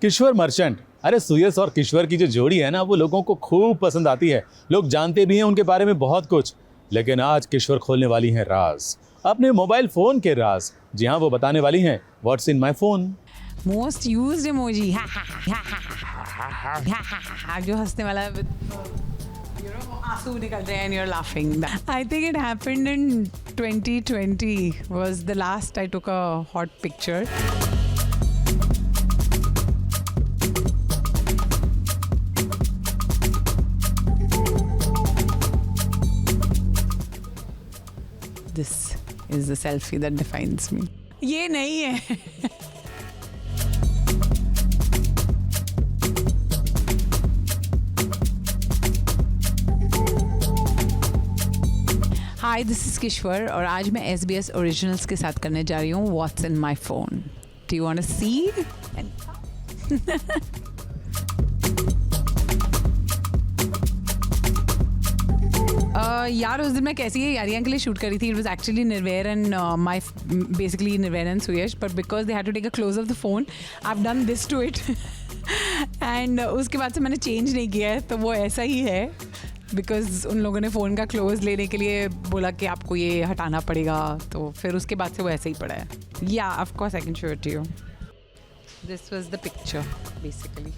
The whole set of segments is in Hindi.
किश्वर मर्चेंट। अरे सुयश और किश्वर की जो जोड़ी है ना, वो लोगों को खूब पसंद आती है। लोग जानते भी हैं उनके बारे में बहुत कुछ। लेकिन आज किश्वर खोलने वाली हैं राज, अपने मोबाइल फोन के राज। जी हाँ, वो बताने वाली हैं what's in my phone. Most used emoji जो हंसने वाला आंसू निकल रहे हैं and you're laughing. I think it happened in 2020 was the last I took a hot picture. This is the selfie that defines me. ये नहीं है. हाय, दिस इज किश्वर और आज मैं SBS ओरिजिनल्स के साथ करने जा रही हूँ what's in my phone. Do you want to see? यार उस दिन मैं कैसी है यारियां के लिए शूट करी थी. It was actually Nirvair and my basically Nirvair and Suyash, but because they had to take a close of the phone I have done this to it and उसके बाद से मैंने चेंज नहीं किया है, तो वो ऐसा ही है. बिकॉज उन लोगों ने फ़ोन का क्लोज लेने के लिए बोला कि आपको ये हटाना पड़ेगा, तो फिर उसके बाद से वो ऐसे ही पड़ा है. या of course I can show it to you. This was the picture basically.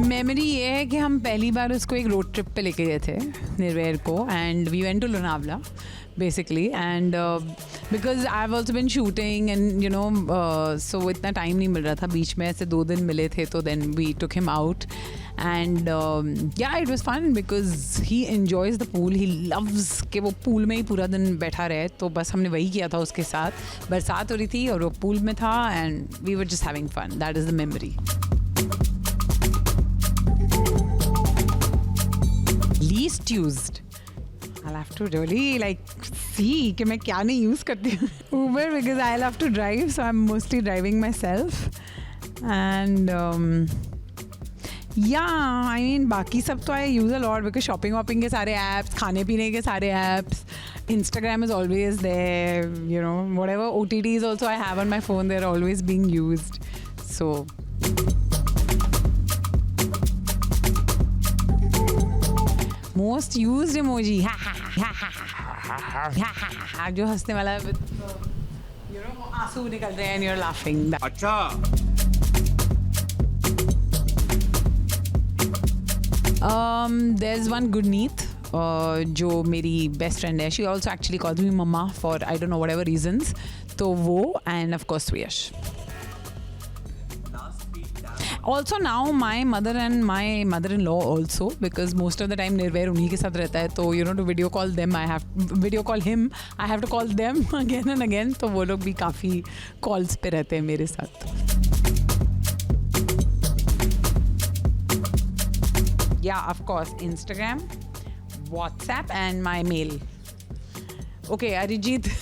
Memory ये है कि हम पहली बार उसको एक रोड ट्रिप पे लेके गए थे निर्वैर को, and we went to Lonavala basically, and because I've also been shooting and you know so इतना टाइम नहीं मिल रहा था. बीच में ऐसे 2 दिन मिले थे, तो then we took him out and yeah, it was fun because he enjoys the pool. He loves कि वो पूल में ही पूरा दिन बैठा रहे, तो बस हमने वही किया था उसके साथ. बरसात हो रही थी और वो पूल में था and we were just having fun. That is the memory. Least used. I'll have to really like see कि मैं क्या नहीं use करती हूँ. Uber because I'll have to drive, so I'm mostly driving myself. And yeah, I mean बाकी सब तो I use a lot because shopping के सारे apps, खाने पीने के सारे apps, Instagram is always there, you know, whatever OTTs also I have on my phone, they're always being used. So most used emoji जो हंसने वाला आंसू निकल रहे हैं and you're laughing. अच्छा. There's one Gurneet जो मेरी बेस्ट फ्रेंड है. She also actually calls me mamma for I don't know whatever reasons. तो वो and of course Suyash. Also now my mother and my mother-in-law also, because most of the time निर्वैर उन्हीं के साथ रहता है, तो you know to video call them I have video call him, I have to call them again and again. तो वो लोग भी काफ़ी calls पे रहते हैं मेरे साथ. Yeah, of course Instagram, WhatsApp and my mail. Okay, Arijit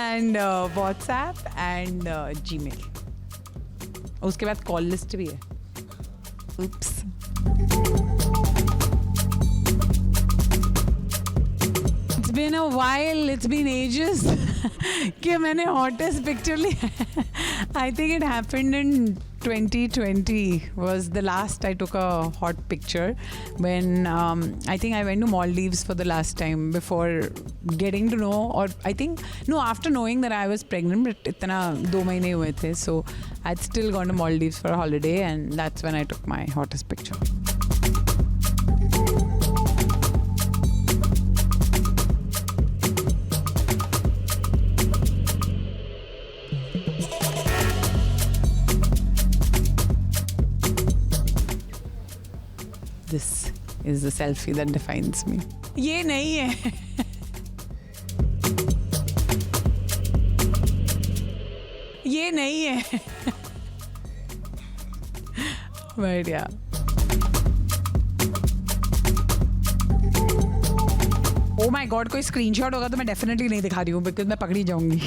and WhatsApp and Gmail. उसके बाद कॉल लिस्ट भी है. Oops. It's been a while, it's been ages कि मैंने hottest picture लिया. I think it happened in 2020 was the last I took a hot picture when I think I went to Maldives for the last time before getting to know, or I think no, after knowing that I was pregnant, but इतना 2 महीने हुए थे, so I'd still gone to Maldives for a holiday and that's when I took my hottest picture. This is the selfie that defines me. ये नहीं है. ये नहीं है. But yeah. Oh my God, कोई स्क्रीनशॉट होगा तो मैं डेफिनेटली नहीं दिखा रही हूँ बिकॉज मैं पकड़ी जाऊंगी.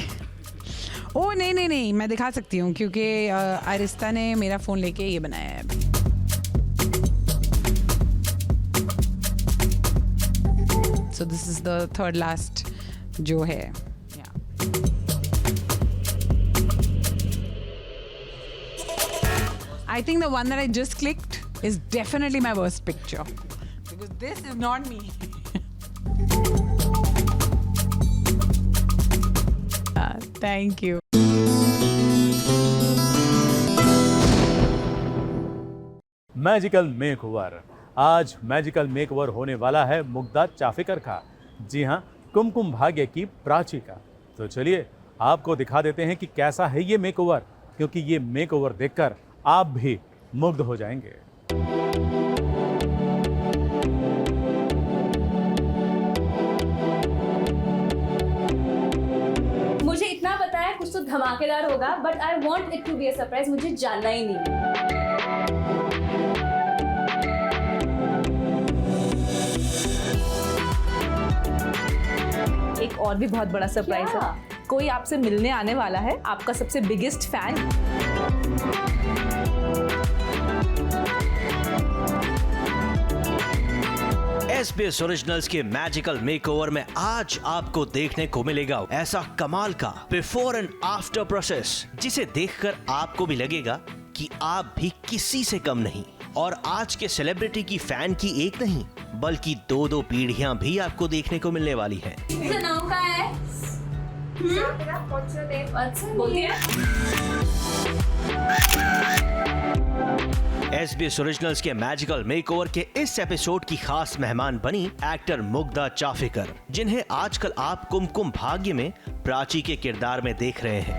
ओह नहीं, मैं दिखा सकती हूँ क्योंकि आरिस्ता ने मेरा फ़ोन लेके ये बनाया है अभी. So this is the third last जो है. Yeah. I think the one that I just clicked is definitely my worst picture because this is not me. Thank you. Magical makeover. आज मैजिकल मेकओवर होने वाला है मुग्धा चाफेकर का. जी हाँ, कुमकुम भाग्य की प्राची का. तो चलिए आपको दिखा देते हैं कि कैसा है ये मेकओवर, क्योंकि ये मेकओवर देखकर आप भी मुग्ध हो जाएंगे. मुझे इतना पता है कुछ तो धमाकेदार होगा, but I want it to be a surprise. मुझे जानना ही नहीं. एक और भी बहुत बड़ा सरप्राइज है. कोई आपसे मिलने आने वाला है, आपका सबसे बिगेस्ट फैन. SBS ओरिजिनल्स के मैजिकल मेकओवर में आज आपको देखने को मिलेगा ऐसा कमाल का बिफोर एंड आफ्टर प्रोसेस, जिसे देखकर आपको भी लगेगा कि आप भी किसी से कम नहीं. और आज के सेलिब्रिटी की फैन की एक नहीं बल्कि 2 पीढ़ियां भी आपको देखने को मिलने वाली हैं. इसका नाम क्या है? बोलती है. SBS ओरिजिनल्स के मैजिकल मेकओवर के इस एपिसोड की खास मेहमान बनी एक्टर मुग्धा चाफेकर, जिन्हें आजकल आप कुमकुम भाग्य में प्राची के किरदार में देख रहे हैं.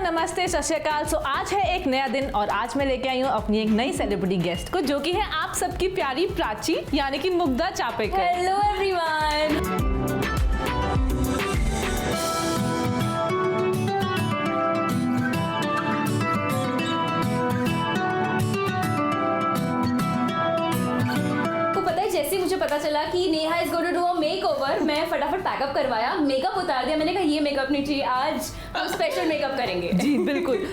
नमस्ते, सत श्री अकाल. सो आज है एक नया दिन और आज मैं लेके आई हूँ अपनी एक नई सेलिब्रिटी गेस्ट को, जो कि है आप सबकी प्यारी प्राची, यानी कि मुग्धा चाफेकर. Hello everyone. जैसे मुझे पता चला कि Neha is going to do a makeover, मैं फटाफट पैकअप करवाया, मेकअप उतार दिया. मैंने कहा ये मेकअप नहीं चाहिए, आज हम स्पेशल मेकअप करेंगे. जी बिल्कुल.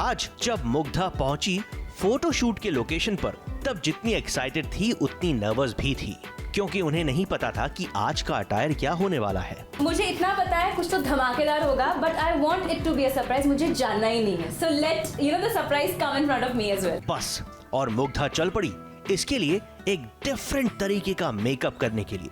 आज जब मुग्धा पहुंची फोटोशूट के लोकेशन पर, तब जितनी एक्साइटेड थी उतनी नर्वस भी थी, क्योंकि उन्हें नहीं पता था कि आज का अटायर क्या होने वाला है. मुझे इतना पता है कुछ तो धमाकेदार होगा, but I want it to be a surprise. मुझे जानना ही नहीं है. So let you know the surprise come in front of me as well. बस, और मुग्धा चल पड़ी इसके लिए एक डिफरेंट तरीके का मेकअप करने के लिए.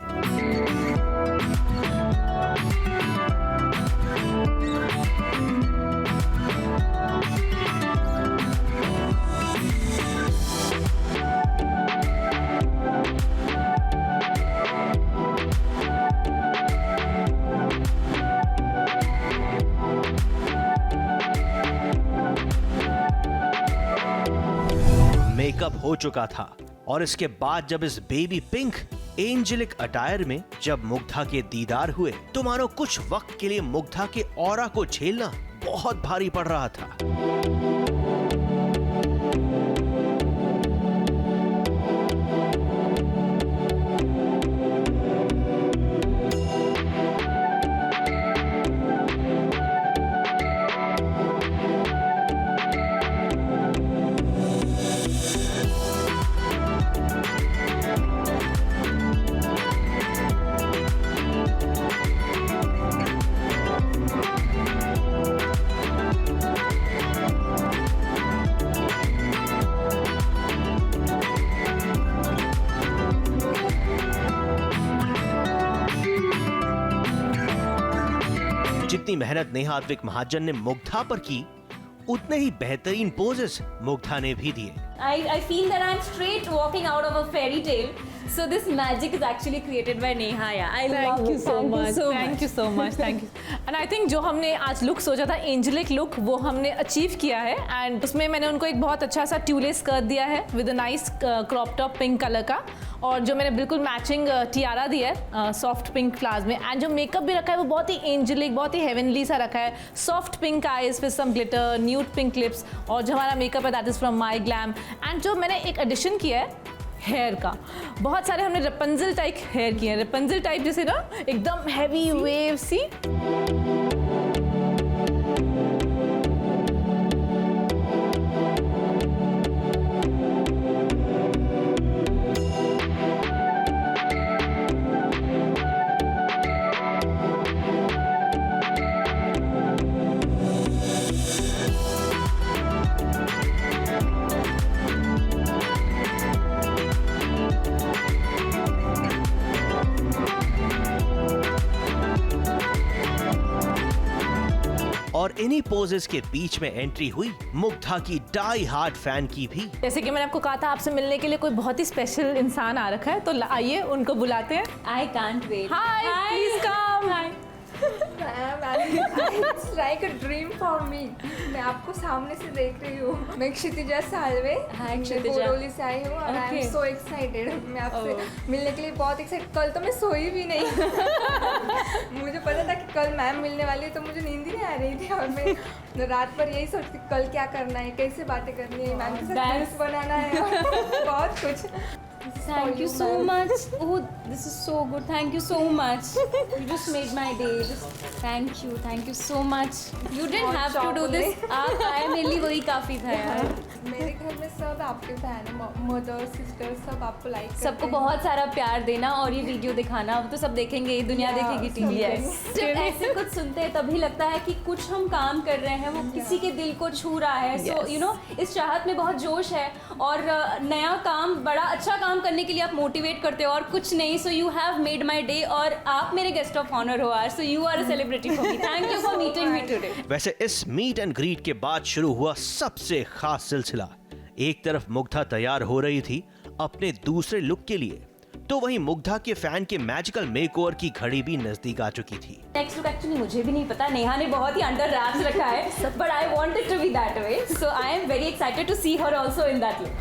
मेकअप हो चुका था और इसके बाद जब इस बेबी पिंक एंजेलिक अटायर में जब मुग्धा के दीदार हुए, तो मानो कुछ वक्त के लिए मुग्धा के ऑरा को झेलना बहुत भारी पड़ रहा था. जितनी मेहनत नेहा अद्विक महाजन ने मुग्धा पर की, उतने ही बेहतरीन पोजेस मुग्धा ने भी दिए. I feel that I'm straight walking out of a fairy tale. So this magic is actually created by Neha. Yeah, I love Thank you it. so Thank much. you so Thank much. you so much. Thank you. And I think जो हमने आज लुक सोचा था एंजेलिक लुक वो हमने अचीव किया है एंड उसमें मैंने उनको एक बहुत अच्छा सा ट्यूले स्कर्ट दिया है with a nice crop top pink colour का और जो मैंने बिल्कुल मैचिंग टियारा दिया है सॉफ्ट पिंक फ्लावर्स में एंड जो मेकअप भी रखा है वो बहुत ही एंजेलिक बहुत ही हेवनली सा रखा है soft pink eyes with some glitter nude pink lips और जो हमारा मेकअप है that is from My Glamm and जो मैंने एक एडिशन किया है हेयर का बहुत सारे हमने रेपंजल टाइप हेयर किए हैं रेपंजल टाइप जैसे ना एकदम हैवी वेव सी और इन्हीं पोजेस के बीच में एंट्री हुई मुग्धा की डाई हार्ड फैन की भी। जैसे कि मैंने आपको कहा था आपसे मिलने के लिए कोई बहुत ही स्पेशल इंसान आ रखा है तो आइए उनको बुलाते हैं I can't wait. Hi please come It's like a dream for me. मैं आपको सामने से देख रही हूँ। मैं क्षितिजा सालवे Hi, मैं क्षितिजा। बोरोली से आई हूँ और आई Okay. Am so excited. मैं आपसे मिलने के लिए बहुत एक्साइटेड। कल तो मैं सोई भी नहीं। मुझे पता था कि कल मैम मिलने वाली है तो मुझे नींद ही नहीं आ रही थी और मैं रात पर यही सोचती कल क्या करना है कैसे बातें करनी है मैम के साथ That's- रील्स बनाना है और बहुत कुछ। Thank you so much. Oh, this is so good. Thank you so much. You just made my day. Just thank you so much. You didn't have to do this. आप आए मेरे लिए वही काफी था यार. मेरे घर में सब आपके फैन है मदर सिस्टर सब आपको लाइक करते सबको हैं। बहुत सारा प्यार देना और ये वीडियो दिखाना अब तो सब देखेंगे ये दुनिया Yeah, देखेगी टीवी yes. जब ऐसे कुछ सुनते हैं तभी लगता है कि कुछ हम काम कर रहे हैं वो किसी के दिल को छू रहा है सो यू नो इस चाहत में बहुत जोश है और नया काम बड़ा अच्छा काम करने के लिए आप मोटिवेट करते हो और कुछ नहीं so you have made my day और आप मेरे गेस्ट ऑफ ऑनर हो आज so you are a celebrity for me thank you for meeting me today वैसे इस मीट एंड ग्रीट के बाद शुरू हुआ सबसे खास सिलसिला। एक तरफ मुग्धा तैयार हो रही थी अपने दूसरे लुक के लिए तो वहीं मुग्धा के फैन के मैजिकल मेकओवर की घड़ी भी नजदीक आ चुकी थी। नेक्स्ट लुक एक्चुअली मुझे भी नहीं पता नेहा ने बहुत ही अंडर रैप्स रखा है but I wanted to be that way so I am very excited to see her also in that look.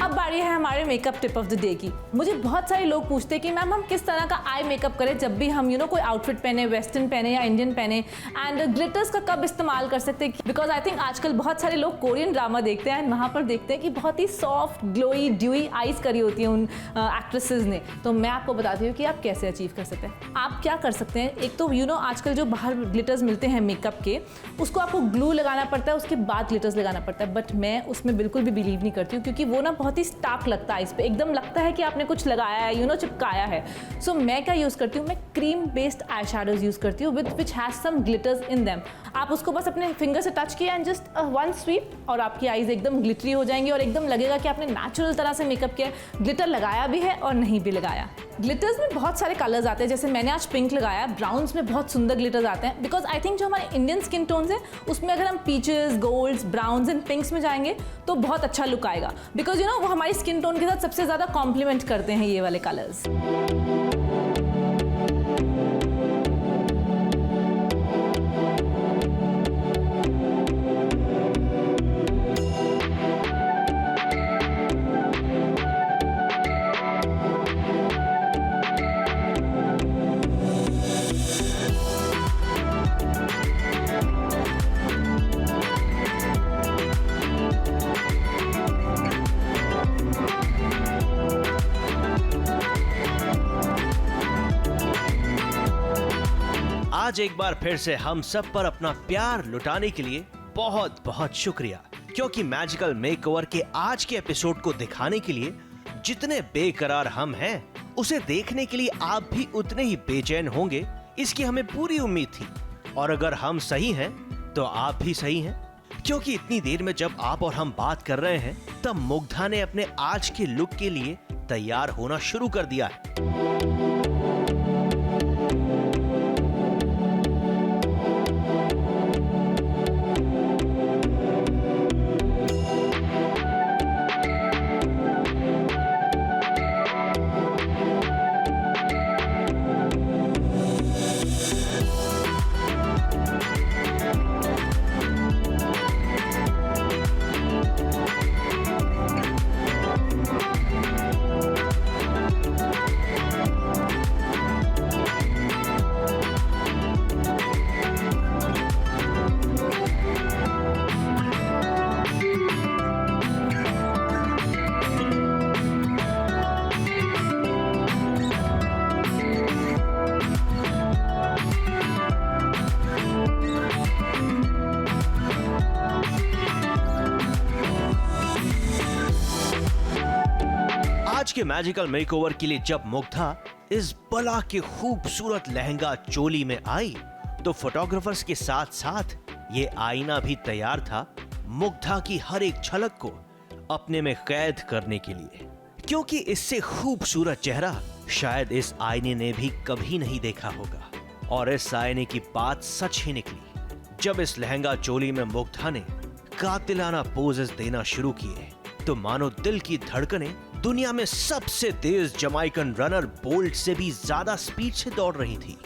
अब बारी है हमारे makeup tip of the day की। मुझे बहुत सारे लोग पूछते हैं कि मैम हम किस तरह का आई मेकअप करें जब भी हम कोई आउटफिट पहने वेस्टर्न पहने या इंडियन पहने एंड ग्लिटर्स का कब इस्तेमाल कर सकते हैं बिकॉज आई थिंक आजकल बहुत सारे लोग कोरियन ड्रामा देखते हैं एंड वहाँ पर देखते हैं कि बहुत ही सॉफ्ट ग्लोई ड्यूई आइज करी होती है उन एक्ट्रेसेस ने। तो मैं आपको बताती हूँ कि आप कैसे अचीव कर सकते हैं। आप क्या कर सकते हैं एक तो आजकल जो बाहर ग्लिटर्स मिलते हैं मेकअप के उसको आपको ग्लू लगाना पड़ता है उसके बाद ग्लिटर्स लगाना पड़ता है बट मैं उसमें बिल्कुल भी बिलीव नहीं करती हूँ क्योंकि वो बहुत ही स्टार्क लगता है इस पे एकदम लगता है कि आपने कुछ लगाया है चिपकाया है। सो मैं क्या यूज़ करती हूँ मैं cream based eye shadows use करती हूँ which has some glitters in them. आप उसको बस अपने फिंगर से टच किया एंड जस्ट वन स्वीप और आपकी आईज एकदम ग्लिटरी हो जाएंगी और एकदम लगेगा कि आपने नेचुरल तरह से मेकअप किया है। ग्लिटर लगाया भी है और नहीं भी लगाया। ग्लिटर्स में बहुत सारे कलर्स आते हैं जैसे मैंने आज पिंक लगाया ब्राउन्स में बहुत सुंदर ग्लिटर्स आते हैं बिकॉज आई थिंक जो हमारे इंडियन स्किन टोन्स हैं उसमें अगर हम peaches golds browns and pinks में जाएंगे तो बहुत अच्छा लुक आएगा बिकॉज वो हमारी स्किन टोन के साथ सबसे ज़्यादा कॉम्प्लीमेंट करते हैं ये वाले कलर्स। आज एक बार फिर से हम सब पर अपना प्यार लुटाने के लिए बहुत बहुत शुक्रिया क्योंकि मैजिकल मेकओवर के आज के एपिसोड को दिखाने के लिए जितने बेकरार हम हैं उसे देखने के लिए आप भी उतने ही बेचैन होंगे इसकी हमें पूरी उम्मीद थी और अगर हम सही हैं तो आप भी सही हैं क्योंकि इतनी देर में जब आप और हम बात कर रहे हैं तब मुग्धा ने अपने आज के लुक के लिए तैयार होना शुरू कर दिया है। आज के मैजिकल मेकओवर के लिए जब मुग्धा इस बला के खूबसूरत लहंगा चोली में आई तो फोटोग्राफर्स के साथ साथ ये आईना भी तैयार था मुग्धा की हर एक झलक को अपने में कैद करने के लिए, क्योंकि इससे खूबसूरत चेहरा शायद इस आईने ने भी कभी नहीं देखा होगा। और इस आईने की बात सच ही निकली जब इस लहंगा चोली में मुग्धा ने कातिलाना पोजेस देना शुरू किए तो मानो दिल की धड़कनें दुनिया में सबसे तेज जमाइकन रनर बोल्ट से भी ज्यादा स्पीड से दौड़ रही थी।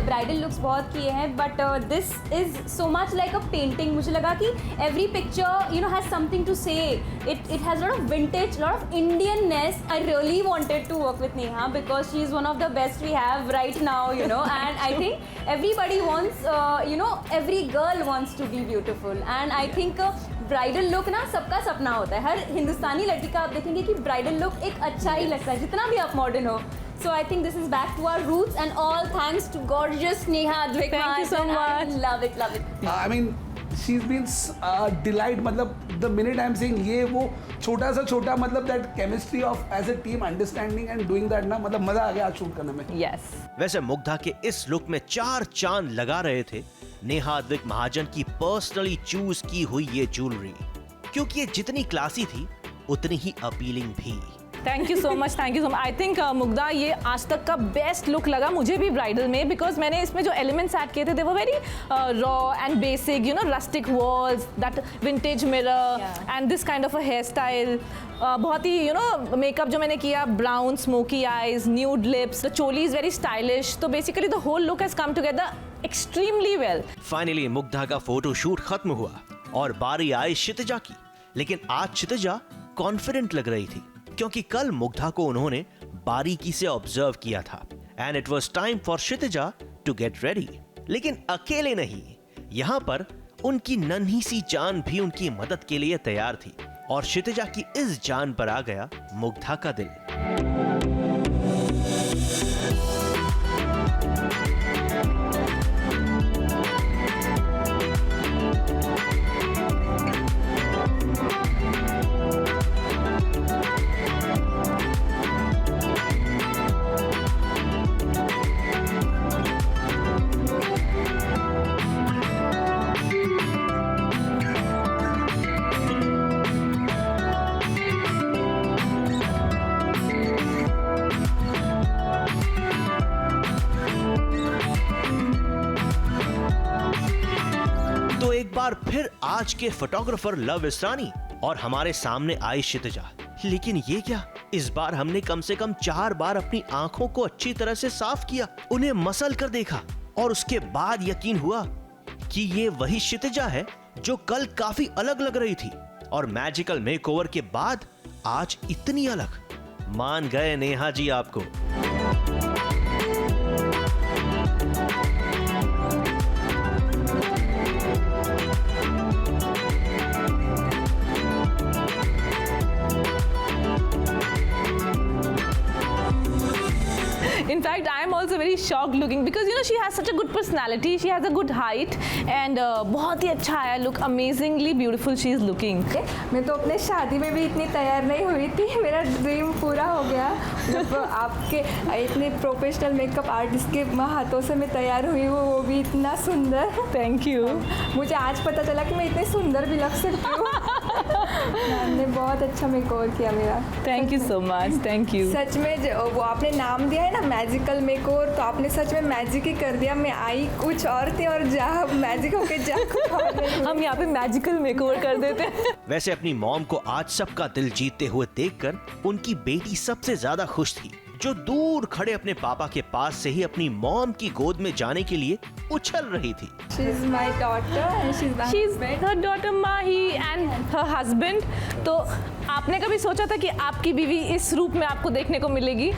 ब्राइडल लुक्स बहुत किए हैं but this is so much like a painting. मुझे लगा कि every picture has something to say, it has lot of vintage, lot of Indianness. I really wanted to work with Neha because she is one of the best we have right now, and I think everybody wants every girl wants to be beautiful and I think bridal look ना सबका सपना होता है। हर हिंदुस्तानी लड़की का आप देखेंगे कि ब्राइडल लुक एक अच्छा ही लगता है जितना भी आप मॉडर्न हो। So I think this is back to our roots and all thanks to gorgeous Neha Dwikman. Thank you so much. I love it, love it. I mean, she's been delight. मतलब the minute I'm saying ये वो छोटा सा छोटा मतलब that chemistry of as a team understanding and doing that ना मतलब मजा आ गया आज शूट करने में। Yes. वैसे मुग्धा के इस लुक में 4 चांद लगा रहे थे नेहा द्विक महाजन की पर्सनली चूज की हुई ये ज्वेलरी, क्योंकि ये जितनी क्लासी थी उतनी ही अपीलिंग भी। Thank you so much, thank you so much. I think Mugdha ये आज तक का बेस्ट लुक लगा मुझे भी ब्राइडल में, बिकॉज मैंने इसमें जो एलिमेंट्स ऐड किए थे they were very raw and basic, rustic walls, that vintage mirror and this kind of a hair style. बहुत ही मेकअप जो मैंने किया, brown smoky eyes, nude lips, the choli is very stylish. तो basically the whole look has come together extremely well. Finally Mugdha का फोटो शूट खत्म हुआ और बारी आई क्षितिजा की, लेकिन आज क्षितिजा कॉन्फिडेंट लग रही थी क्योंकि कल मुग्धा को उन्होंने बारीकी से ऑब्जर्व किया था and it was time for Kshitija to get ready. लेकिन अकेले नहीं, यहाँ पर उनकी नन्ही सी जान भी उनकी मदद के लिए तैयार थी और क्षितिजा की इस जान पर आ गया मुग्धा का दिल। बार फिर आज के फोटोग्राफर लव इसरानी और हमारे सामने आई क्षितिजा। लेकिन ये क्या, इस बार हमने कम से कम 4 बार अपनी आंखों को अच्छी तरह से साफ किया, उन्हें मसल कर देखा और उसके बाद यकीन हुआ कि ये वही क्षितिजा है जो कल काफी अलग लग रही थी और मैजिकल मेकओवर के बाद आज इतनी अलग। मान गए नेहा जी आपको। In fact, I am also very shocked looking because she has such a good personality. She has a good height and बहुत ही अच्छा है look. Amazingly beautiful she is looking. मैं तो अपने शादी में भी इतनी तैयार नहीं हुई थी, मेरा ड्रीम पूरा हो गया जब आपके इतने प्रोफेशनल मेकअप आर्टिस्ट के हाथों से मैं तैयार हुई हूँ, वो भी इतना सुंदर। Thank you. मुझे आज पता चला कि मैं इतनी सुंदर भी लग सकती हूँ। आपने बहुत अच्छा मेकओवर किया मेरा। Thank you so much. Thank you. सच में वो आपने नाम दिया है ना मैजिकल मेकओवर, तो आपने सच में मैजिक ही कर दिया। मैं आई कुछ और थी और जा मैजिक होके जा कुछ और नहीं। हम यहाँ पे मैजिकल मेकओवर कर देते हैं। वैसे अपनी मॉम को आज सबका दिल जीतते हुए देखकर उनकी बेटी सबसे ज्यादा खुश थी, जो दूर खड़े अपने पापा के पास से ही अपनी मॉम की गोद में जाने के लिए उछल रही थी। She is my daughter and she is my She's husband. her daughter Mahi and her husband. तो आपने कभी सोचा था कि आपकी बीवी इस रूप में आपको देखने को मिलेगी?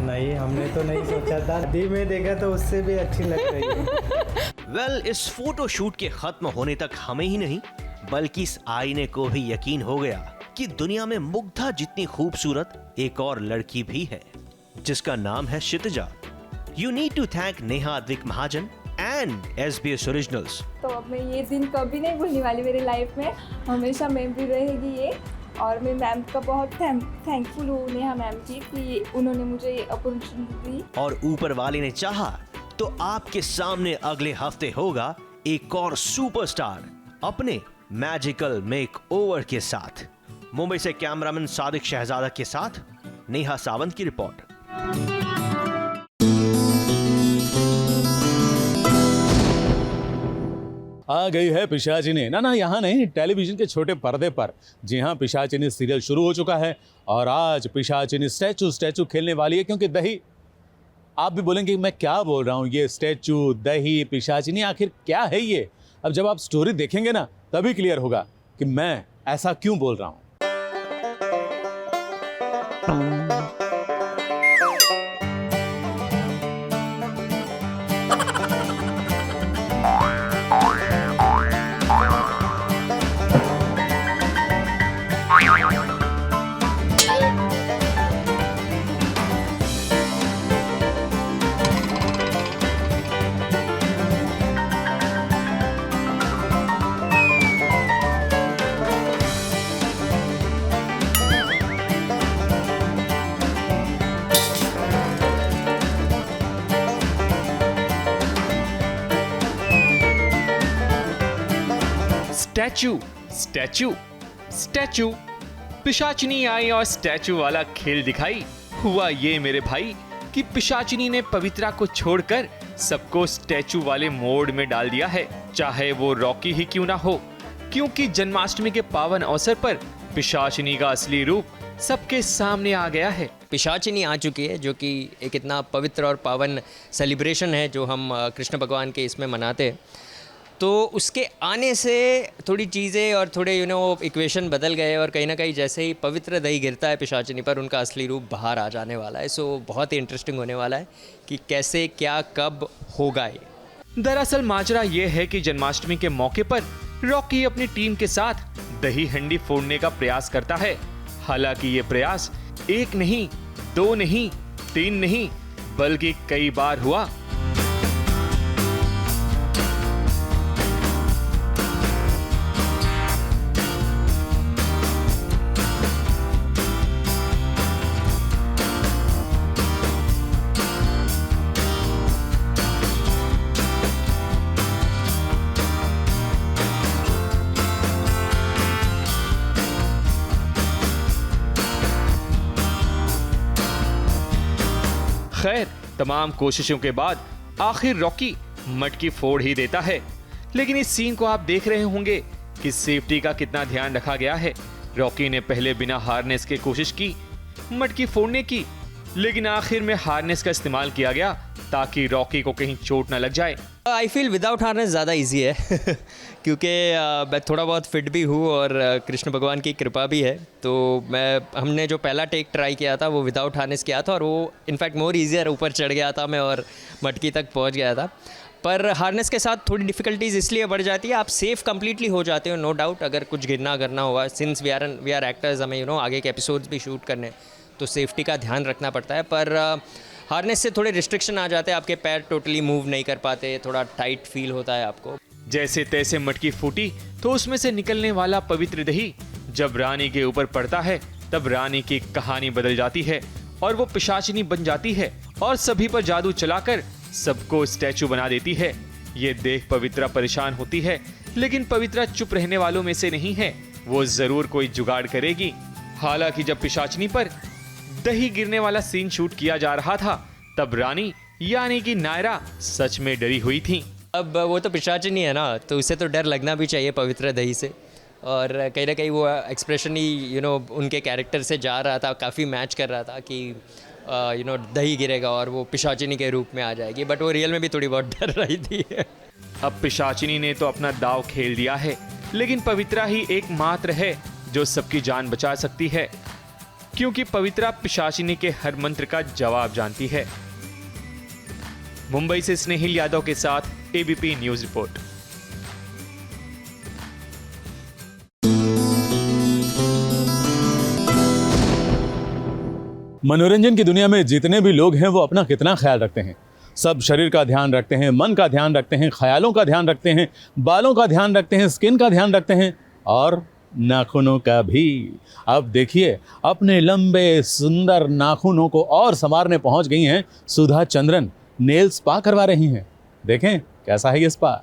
नहीं, हमने तो नहीं सोचा था। दी में देखा तो उससे भी अच्छी लग रही है। वेल, इस फोटो शूट के खत्म होने तक हमें ही नहीं बल्कि इस आईने को भी यकीन हो गया कि दुनिया में मुग्धा जितनी खूबसूरत एक और लड़की भी है जिसका नाम है Kshitija. You need to thank Neha Advik Mahajan and SBS originals. तो अब मैं ये दिन कभी नहीं भूलने वाली मेरी लाइफ में, हमेशा मेमोरी रहेगी ये। और मैं मैम का बहुत थैंकफुल हूँ नेहा मैम की कि उन्होंने मुझे ये अपॉर्चुनिटी दी। और ऊपर वाले ने चाहा तो आपके सामने अगले हफ्ते होगा एक और सुपरस्टार अपने मैजिकल मेकओवर के साथ। मुंबई से कैमरामैन सादिक शहजादा के साथ नेहा सावंत की रिपोर्ट। आ गई है पिशाचिनी। ना यहाँ नहीं, टेलीविजन के छोटे पर्दे पर। जी हाँ, पिशाचिनी सीरियल शुरू हो चुका है और आज पिशाचिनी स्टैचू खेलने वाली है। क्योंकि दही, आप भी बोलेंगे मैं क्या बोल रहा हूँ, ये स्टैचू, दही, पिशाचिनी आखिर क्या है ये? अब जब आप स्टोरी देखेंगे ना तभी क्लियर होगा कि मैं ऐसा क्यों बोल रहा हूँ। स्टैचू स्टैचू स्टैचू, पिशाचिनी आई और स्टैचू वाला खेल दिखाई। हुआ ये मेरे भाई कि पिशाचिनी ने पवित्रा को छोड़कर सबको स्टैचू वाले मोड में डाल दिया है, चाहे वो रॉकी ही क्यों ना हो। क्योंकि जन्माष्टमी के पावन अवसर पर पिशाचिनी का असली रूप सबके सामने आ गया है। पिशाचिनी आ चुकी है, जो कि एक इतना पवित्र और पावन सेलिब्रेशन है जो हम कृष्ण भगवान के इसमें मनाते हैं। तो उसके आने से थोड़ी चीज़ें और थोड़े इक्वेशन बदल गए और कहीं ना कहीं जैसे ही पवित्र दही गिरता है पिशाचिनी पर, उनका असली रूप बाहर आ जाने वाला है। सो बहुत ही इंटरेस्टिंग होने वाला है कि कैसे क्या कब होगा ये। दरअसल माजरा ये है कि जन्माष्टमी के मौके पर रॉकी अपनी टीम के साथ दही हंडी फोड़ने का प्रयास करता है। हालांकि ये प्रयास एक नहीं, दो नहीं, तीन नहीं, बल्कि कई बार हुआ। खैर, तमाम कोशिशों के बाद आखिर रॉकी मटकी फोड़ ही देता है। लेकिन इस सीन को आप देख रहे होंगे कि सेफ्टी का कितना ध्यान रखा गया है। रॉकी ने पहले बिना हार्नेस के कोशिश की मटकी फोड़ने की, लेकिन आखिर में हार्नेस का इस्तेमाल किया गया ताकि रॉकी को कहीं चोट न लग जाए। आई फील विदाउट हार्नेस ज़्यादा इजी है क्योंकि मैं थोड़ा बहुत फिट भी हूँ और कृष्ण भगवान की कृपा भी है। तो हमने जो पहला टेक ट्राई किया था वो विदाउट हार्नेस किया था और वो इनफैक्ट मोर ईजियर, ऊपर चढ़ गया था मैं और मटकी तक पहुँच गया था। पर हार्नेस के साथ थोड़ी डिफ़िकल्टीज इसलिए बढ़ जाती है, आप सेफ़ कम्प्लीटली हो जाते हो नो डाउट। अगर कुछ गिरना करना हुआ, सिंस वी आर एक्टर्स, हमें आगे के एपिसोड्स भी शूट करने, तो सेफ्टी का ध्यान रखना पड़ता है। पर हार्नेस से थोड़े रिस्ट्रिक्शन आ जाते हैं, आपके पैर टोटली मूव नहीं कर पाते, थोड़ा टाइट फील होता है आपको। जैसे तैसे मटकी फूटी तो उसमें से निकलने वाला पवित्र दही जब रानी के ऊपर पड़ता है तब रानी की कहानी बदल जाती है और वो पिशाचिनी बन जाती है और सभी पर जादू चलाकर सबको स्टैचू बना देती है। ये देख पवित्रा परेशान होती है, लेकिन पवित्रा चुप रहने वालों में से नहीं है, वो जरूर कोई जुगाड़ करेगी। हालांकि जब पिशाचिनी पर दही गिरने वाला सीन शूट किया जा रहा था तब रानी यानी कि नायरा सच में डरी हुई थी। अब वो तो पिशाचिनी है ना, तो उसे तो डर लगना भी चाहिए पवित्र दही से। और कहीं ना कहीं वो एक्सप्रेशन ही उनके कैरेक्टर से जा रहा था, काफ़ी मैच कर रहा था कि दही गिरेगा और वो पिशाचिनी के रूप में आ जाएगी। बट वो रियल में भी थोड़ी बहुत डर रही थी। अब पिशाचिनी ने तो अपना दाव खेल दिया है, लेकिन पवित्रा ही एकमात्र है जो सबकी जान बचा सकती है। क्योंकि पवित्रा पिशाचिनी के हर मंत्र का जवाब जानती है। मुंबई से स्नेहिल यादव के साथ एबीपी न्यूज रिपोर्ट। मनोरंजन की दुनिया में जितने भी लोग हैं वो अपना कितना ख्याल रखते हैं। सब शरीर का ध्यान रखते हैं, मन का ध्यान रखते हैं, ख्यालों का ध्यान रखते हैं, बालों का ध्यान रखते हैं, स्किन का ध्यान रखते हैं और नाखूनों का भी। अब देखिए, अपने लंबे सुंदर नाखूनों को और संवारने पहुंच गई हैं सुधा चंद्रन। नेल स्पा करवा रही हैं। देखें कैसा है ये spa.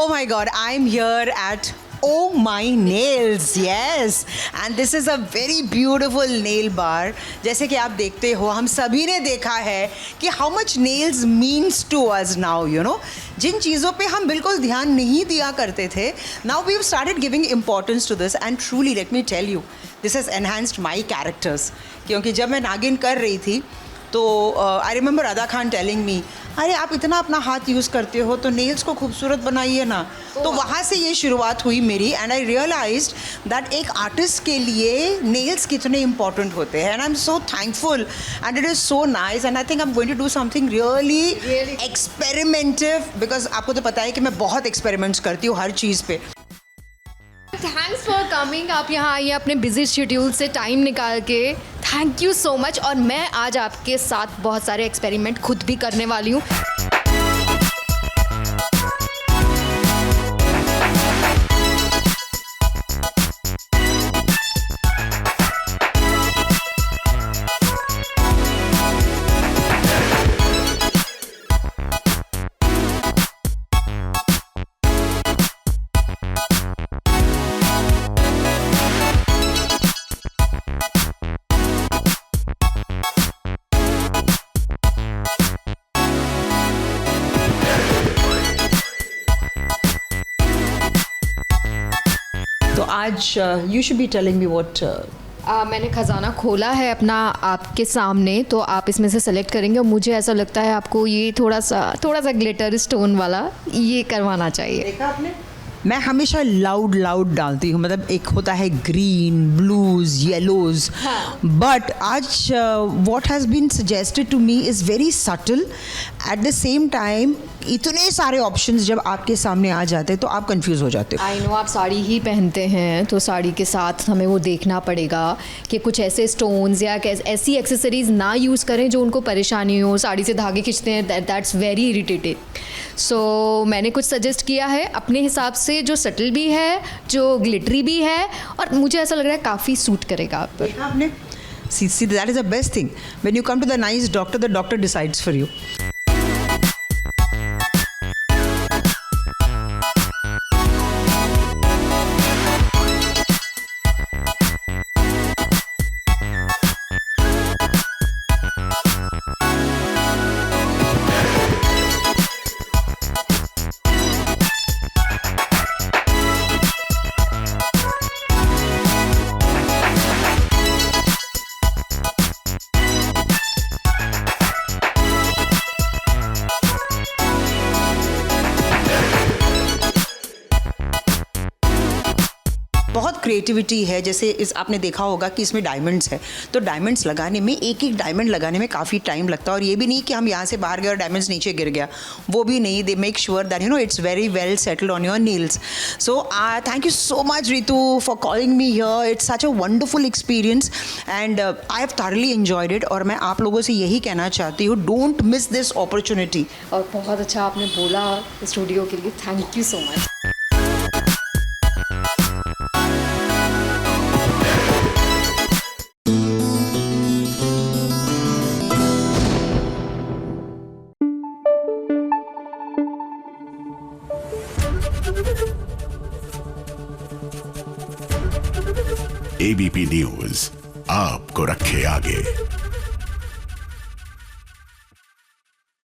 Oh my God, I'm here at Oh My Nails, yes, and this is a very beautiful nail bar. जैसे कि आप देखते हो, हम सभी ने देखा है कि how much nails means to us now, you know. जिन चीज़ों पे हम बिल्कुल ध्यान नहीं दिया करते थे, now we've started giving importance to this, and truly let me tell you, this has enhanced my characters. क्योंकि जब मैं नागिन कर रही थी तो आई रिमेंबर अदा खान टेलिंग मी, अरे आप इतना अपना हाथ यूज़ करते हो तो नेल्स को खूबसूरत बनाइए ना। तो वहाँ से ये शुरुआत हुई मेरी, एंड आई रियलाइज्ड दैट एक आर्टिस्ट के लिए नेल्स कितने इंपॉर्टेंट होते हैं, and I am so thankful and it is so nice, and I think I am going to do something really experimentive, because आपको तो पता है कि मैं बहुत एक्सपेरिमेंट्स करती हूँ हर चीज़ पे। थैंक्स फॉर कमिंग, आप यहाँ आइए अपने बिजी शेड्यूल से टाइम निकाल के, थैंक यू सो मच। और मैं आज आपके साथ बहुत सारे एक्सपेरिमेंट खुद भी करने वाली हूँ। तो आज you should be telling me what. मैंने खजाना खोला है अपना आपके सामने, तो आप इसमें से सेलेक्ट करेंगे और मुझे ऐसा लगता है आपको ये थोड़ा सा ग्लिटर स्टोन वाला ये करवाना चाहिए। देखा आपने, मैं हमेशा लाउड डालती हूँ, मतलब एक होता है ग्रीन, ब्लूज, येलोज, बट आज what has been suggested to me is very subtle. At the same time इतने सारे ऑप्शंस जब आपके सामने आ जाते हैं तो आप कंफ्यूज हो जाते हो। आई नो आप साड़ी ही पहनते हैं, तो साड़ी के साथ हमें वो देखना पड़ेगा कि कुछ ऐसे स्टोन्स या ऐसी एक्सेसरीज ना यूज़ करें जो उनको परेशानी हो। साड़ी से धागे खींचते हैं, दैट्स वेरी इरिटेटिंग। सो मैंने कुछ सजेस्ट किया है अपने हिसाब से, जो सटल भी है, जो ग्लिटरी भी है, और मुझे ऐसा लग रहा है काफ़ी सूट करेगा आप पर। आपने see that is the best thing when you come to the nice doctor, the doctor decides for you. बहुत क्रिएटिविटी है। जैसे इस आपने देखा होगा कि इसमें डायमंड्स है, तो डायमंड्स लगाने में एक डायमंड लगाने में काफ़ी टाइम लगता है। और ये भी नहीं कि हम यहाँ से बाहर गए और डायमंड्स नीचे गिर गया, वो भी नहीं। They make sure that you know it's very well settled on your Niels. So thank you so much Ritu for calling me here. It's such a wonderful experience and I have thoroughly enjoyed it. और मैं आप लोगों से यही कहना चाहती हूँ, डोंट मिस दिस अपॉर्चुनिटी। और बहुत अच्छा आपने बोला स्टूडियो के लिए, thank you so much. ABP news आपको रखे आगे।